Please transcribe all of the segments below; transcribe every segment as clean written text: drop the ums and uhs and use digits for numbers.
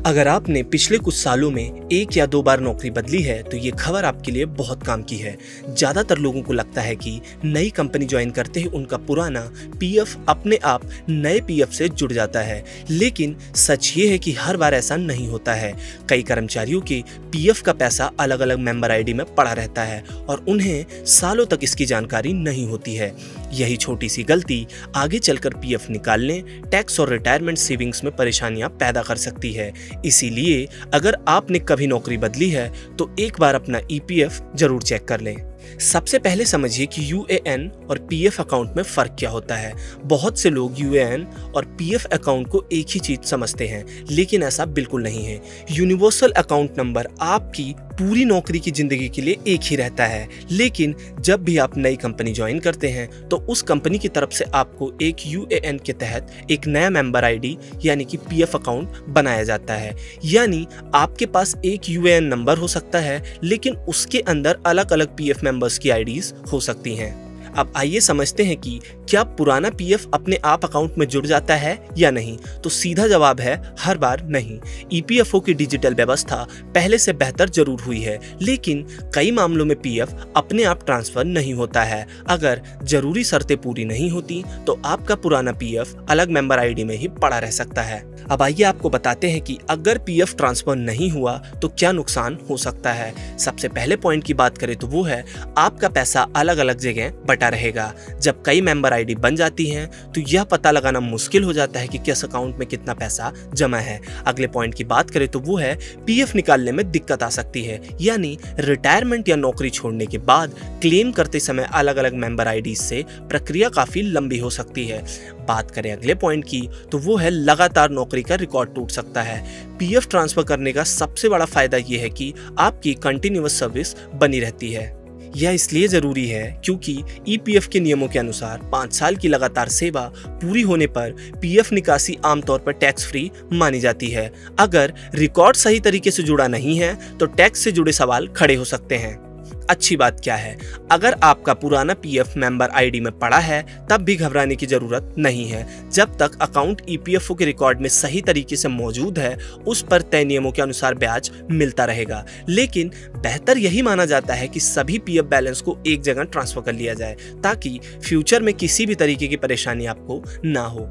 अगर आपने पिछले कुछ सालों में 1 या 2 बार नौकरी बदली है तो ये खबर आपके लिए बहुत काम की है। ज़्यादातर लोगों को लगता है कि नई कंपनी ज्वाइन करते ही उनका पुराना पीएफ अपने आप नए पीएफ से जुड़ जाता है, लेकिन सच ये है कि हर बार ऐसा नहीं होता है। कई कर्मचारियों के पीएफ का पैसा अलग अलग मेंबर आईडी में पड़ा रहता है और उन्हें सालों तक इसकी जानकारी नहीं होती है। यही छोटी सी गलती आगे चलकर पीएफ निकालने, टैक्स और रिटायरमेंट सेविंग्स में परेशानियां पैदा कर सकती है। इसीलिए अगर आपने कभी नौकरी बदली है तो एक बार अपना ईपीएफ जरूर चेक कर लें। सबसे पहले समझिए कि यूएएन और पीएफ अकाउंट में फर्क क्या होता है। बहुत से लोग यूएएन और पीएफ अकाउंट को एक ही चीज समझते हैं, लेकिन ऐसा बिल्कुल नहीं है। यूनिवर्सल अकाउंट नंबर आपकी पूरी नौकरी की जिंदगी के लिए एक ही रहता है, लेकिन जब भी आप नई कंपनी ज्वाइन करते हैं तो उस कंपनी की तरफ से आपको एक यूएएन के तहत एक नया मेंबर आईडी यानी कि पीएफ अकाउंट बनाया जाता है। यानी आपके पास एक यूएएन नंबर हो सकता है, लेकिन उसके अंदर अलग अलग पीएफ मेंबर्स की आईडीज हो सकती हैं। अब आइए समझते हैं कि क्या पुराना पीएफ अपने आप अकाउंट में जुड़ जाता है या नहीं। तो सीधा जवाब है हर बार नहीं। ईपीएफओ की डिजिटल व्यवस्था पहले से बेहतर जरूर हुई है, लेकिन कई मामलों में पीएफ अपने आप ट्रांसफर नहीं होता है। अगर जरूरी शर्तें पूरी नहीं होती तो आपका पुराना पीएफ अलग मेंबर आईडी में ही पड़ा रह सकता है। अब आइए आपको बताते हैं कि अगर पीएफ ट्रांसफर नहीं हुआ तो क्या नुकसान हो सकता है। सबसे पहले पॉइंट की बात करें तो वो है आपका पैसा अलग अलग जगह बटा रहेगा। जब कई मेंबर आईडी बन जाती हैं तो यह पता लगाना मुश्किल हो जाता है कि किस अकाउंट में कितना पैसा जमा है। अगले पॉइंट की बात करें तो वो है पीएफ निकालने में दिक्कत आ सकती है, यानी रिटायरमेंट या नौकरी छोड़ने के बाद क्लेम करते समय अलग अलग मेंबर आईडी से प्रक्रिया काफी लंबी हो सकती है। बात करें अगले पॉइंट की तो वो है लगातार नौकरी का रिकॉर्ड टूट सकता है। पीएफ ट्रांसफर करने का सबसे बड़ा फायदा यह है कि आपकी कंटिन्यूअस सर्विस बनी रहती है। यह इसलिए जरूरी है क्योंकि ईपीएफ के नियमों के अनुसार 5 साल की लगातार सेवा पूरी होने पर पीएफ निकासी आमतौर पर टैक्स फ्री मानी जाती है। अगर रिकॉर्ड सही तरीके से जुड़ा नहीं है तो टैक्स से जुड़े सवाल खड़े हो सकते हैं। अच्छी बात क्या है, अगर आपका पुराना पीएफ मेंबर आईडी में पड़ा है तब भी घबराने की जरूरत नहीं है। जब तक अकाउंट ईपीएफओ के रिकॉर्ड में सही तरीके से मौजूद है उस पर तय नियमों के अनुसार ब्याज मिलता रहेगा, लेकिन बेहतर यही माना जाता है कि सभी पीएफ बैलेंस को एक जगह ट्रांसफर कर लिया जाए ताकि फ्यूचर में किसी भी तरीके की परेशानी आपको ना हो।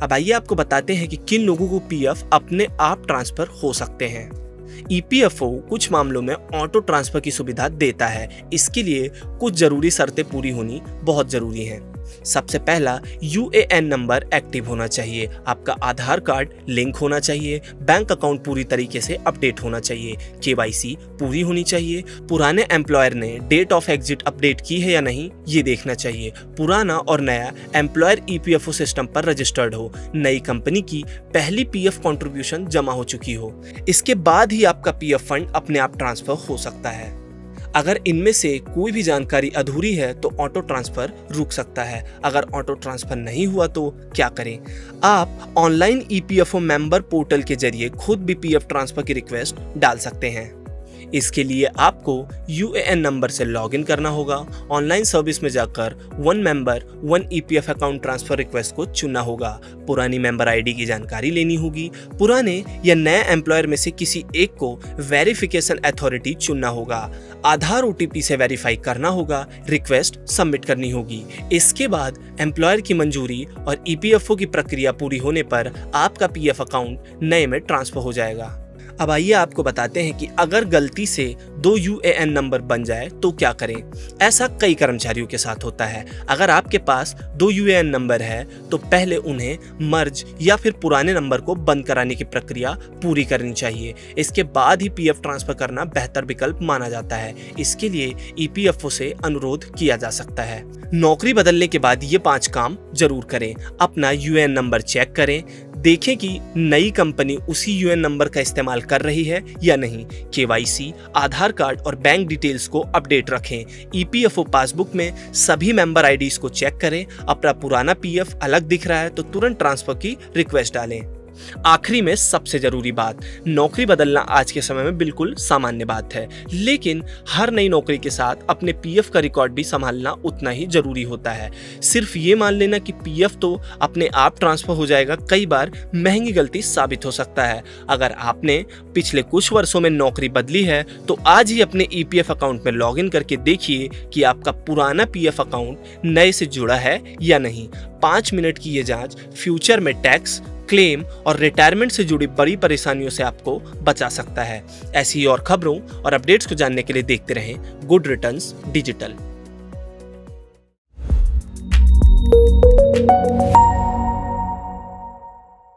अब आइए आपको बताते हैं कि किन लोगों को पीएफ अपने आप ट्रांसफर हो सकते हैं। ईपीएफओ कुछ मामलों में ऑटो ट्रांसफर की सुविधा देता है। इसके लिए कुछ जरूरी शर्तें पूरी होनी बहुत जरूरी हैं। सबसे पहला, यूएएन नंबर एक्टिव होना चाहिए, आपका आधार कार्ड लिंक होना चाहिए, बैंक अकाउंट पूरी तरीके से अपडेट होना चाहिए, केवाईसी पूरी होनी चाहिए, पुराने एम्प्लॉयर ने डेट ऑफ एग्जिट अपडेट की है या नहीं ये देखना चाहिए, पुराना और नया एम्प्लॉयर ईपीएफओ सिस्टम पर रजिस्टर्ड हो, नई कंपनी की पहली पीएफ कंट्रीब्यूशन जमा हो चुकी हो। इसके बाद ही आपका पीएफ फंड अपने आप ट्रांसफर हो सकता है। अगर इनमें से कोई भी जानकारी अधूरी है तो ऑटो ट्रांसफर रुक सकता है। अगर ऑटो ट्रांसफर नहीं हुआ तो क्या करें? आप ऑनलाइन ईपीएफओ मेंबर पोर्टल के जरिए खुद भी पीएफ ट्रांसफर की रिक्वेस्ट डाल सकते हैं। इसके लिए आपको यूएएन नंबर से लॉगिन करना होगा। ऑनलाइन सर्विस में जाकर one member one EPF account transfer request को चुनना होगा। पुरानी मेंबर आईडी की जानकारी लेनी होगी। पुराने या नए एम्प्लॉयर में से किसी एक को वेरिफिकेशन अथॉरिटी चुनना होगा। आधार ओटीपी से वेरीफाई करना होगा। रिक्वेस्ट सबमिट करनी होगी। इसके बाद एम्प्लॉयर की मंजूरी और ईपीएफओ की प्रक्रिया पूरी होने पर आपका पीएफ अकाउंट नए में ट्रांसफर हो जाएगा। अब आइए आपको बताते हैं कि अगर गलती से 2 यूएएन नंबर बन जाए तो क्या करें। ऐसा कई कर्मचारियों के साथ होता है। अगर आपके पास 2 यूएएन नंबर है तो पहले उन्हें मर्ज या फिर पुराने नंबर को बंद कराने की प्रक्रिया पूरी करनी चाहिए। इसके बाद ही पीएफ ट्रांसफर करना बेहतर विकल्प माना जाता है। इसके लिए ईपीएफओ से अनुरोध किया जा सकता है। नौकरी बदलने के बाद ये 5 काम जरूर करें। अपना यूएएन नंबर चेक करें, देखें कि नई कंपनी उसी यूएएन नंबर का इस्तेमाल कर रही है या नहीं। केवाईसी, आधार कार्ड और बैंक डिटेल्स को अपडेट रखें। ईपीएफओ पासबुक में सभी मेंबर आईडीज को चेक करें। अपना पुराना पीएफ अलग दिख रहा है तो तुरंत ट्रांसफर की रिक्वेस्ट डालें। आखिरी में सबसे जरूरी बात, नौकरी बदलना आज के समय में बिल्कुल सामान्य बात है, लेकिन हर नई नौकरी के साथ अपने पीएफ का रिकॉर्ड भी संभालना उतना ही जरूरी होता है। सिर्फ ये मान लेना कि पीएफ तो अपने आप ट्रांसफर हो जाएगा, कई बार महंगी गलती साबित हो सकता है। अगर आपने पिछले कुछ वर्षों में नौकरी बदली है तो आज ही अपने ईपीएफ अकाउंट में लॉगिन करके देखिए कि आपका पुराना पीएफ अकाउंट नए से जुड़ा है या नहीं। 5 मिनट की ये जांच फ्यूचर में टैक्स, क्लेम और रिटायरमेंट से जुड़ी बड़ी परेशानियों से आपको बचा सकता है। ऐसी और खबरों और अपडेट्स को जानने के लिए देखते रहें गुड रिटर्न्स डिजिटल।